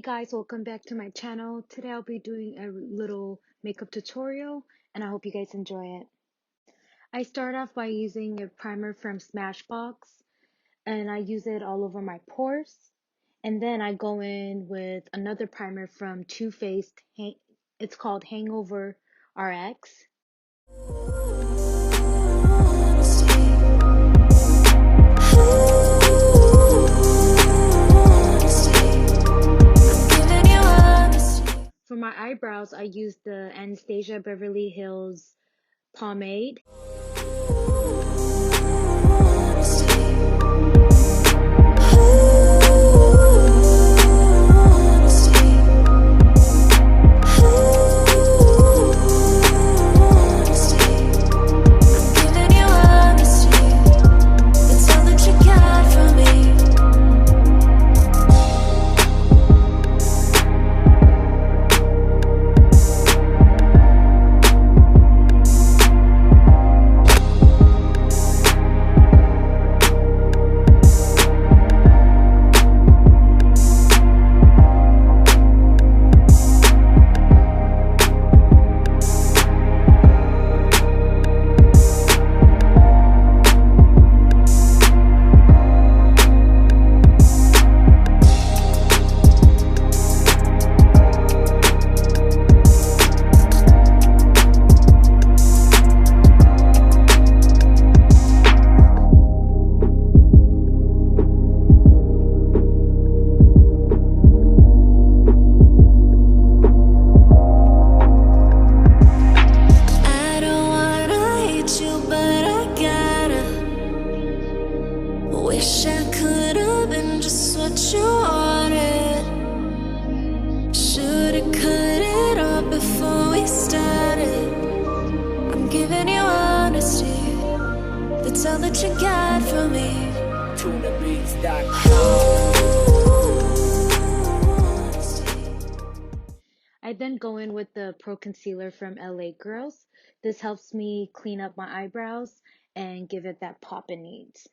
Guys, welcome back to my channel. Today I'll be doing a little makeup tutorial and I hope you guys enjoy it. I start off by using a primer from Smashbox and I use it all over my pores. And then I go in with another primer from Too Faced. It's called HangoverRX. For my eyebrows, I use the Anastasia Beverly Hills pomade. Wish I could have been just what you wanted. Should've cut it off before we started. I'm giving you honesty. That's all that you got from me. I then go in with the Pro Concealer from LA Girls. This helps me clean up my eyebrows and give it that pop it needs.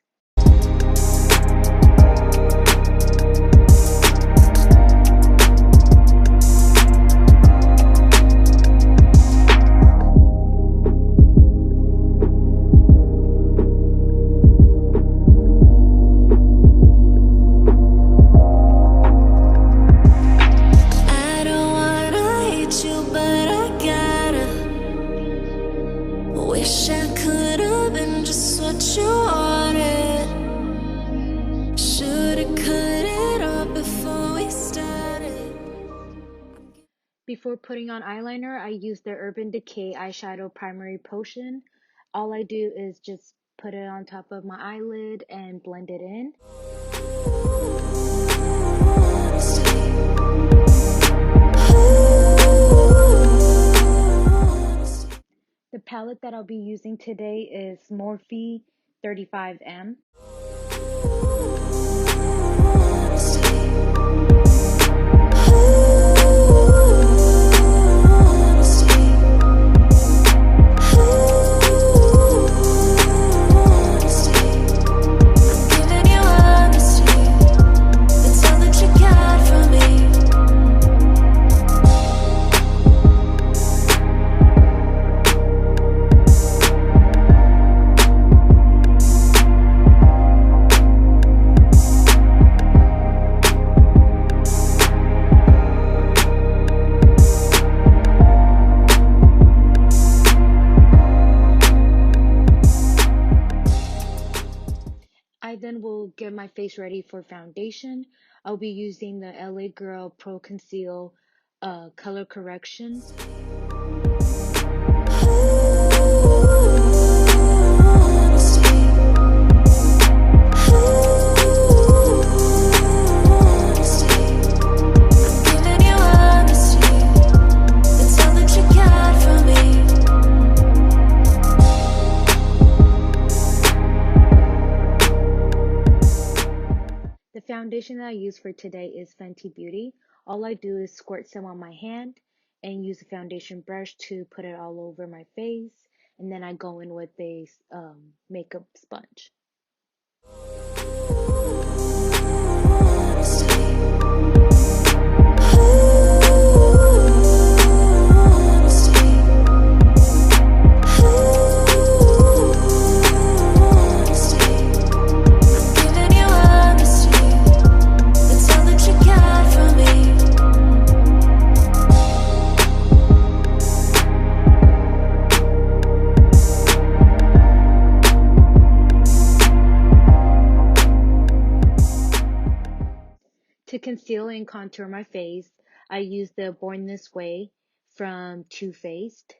Wish I could have been just what you wanted. Should've cut it off before we started. Before putting on eyeliner, I use the Urbandecay eyeshadow primary potion. All I do is just put it on top of my eyelid and blend it in. The palette that I'll be using today is Morphe 35M. I then will get my face ready for foundation. I'll be using the LA Girl Pro-conceal color correction. The foundation that I use for today is Fenty Beauty. All I do is squirt some on my hand and use a foundation brush to put it all over my face. And then I go in with a makeup sponge. conceal and contour my face, I use the Born This Way from Too Faced.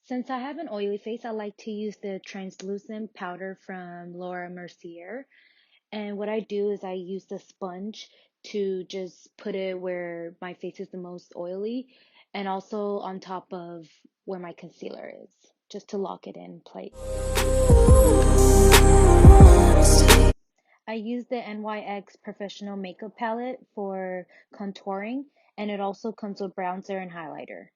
Since I have an oily face, I like to use the translucent powder from Laura Mercier. And what I do is I use the sponge to just put it where my face is the most oily and also on top of where my concealer is, just to lock it in place. I use the NYX Professional Makeup palette for contouring, and it also comes with bronzer and highlighter.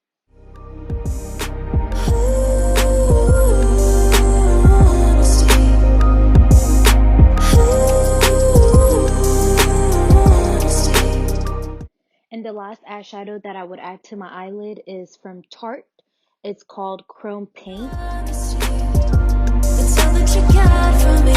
And the last eyeshadow that I would add to my eyelid is from Tarte. It's called Chrome Paint. That's all that you got for me.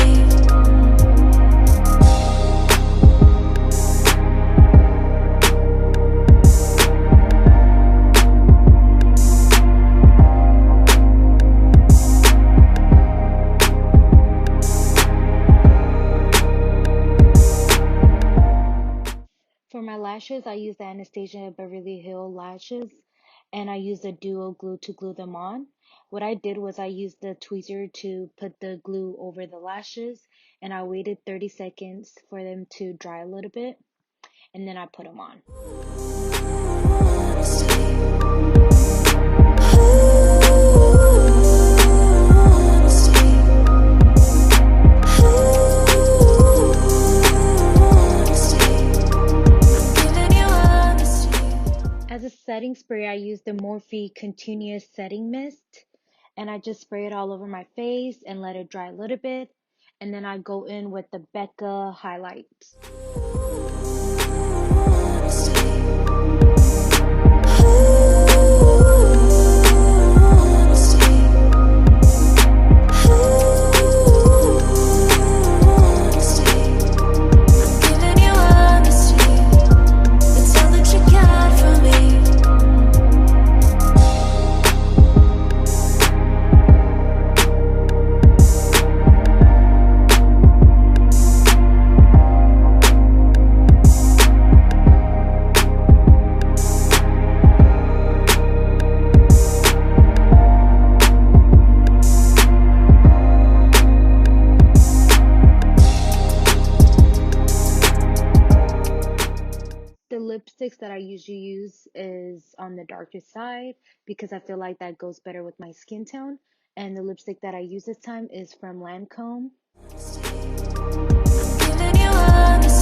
For my lashes, I use the Anastasia Beverly Hills lashes, and I use the duo glue to glue them on. What I did was I used the tweezer to put the glue over the lashes, and I waited 30 seconds for them to dry a little bit, and then I put them on. As a setting spray, I use the Morphe Continuous Setting Mist, and I just spray it all over my face and let it dry a little bit, and then I go in with the Becca Highlight. The lipsticks that I usually use is on the darkest side because I feel like that goes better with my skin tone. And the lipstick that I use this time is from Lancome. Giving you honesty.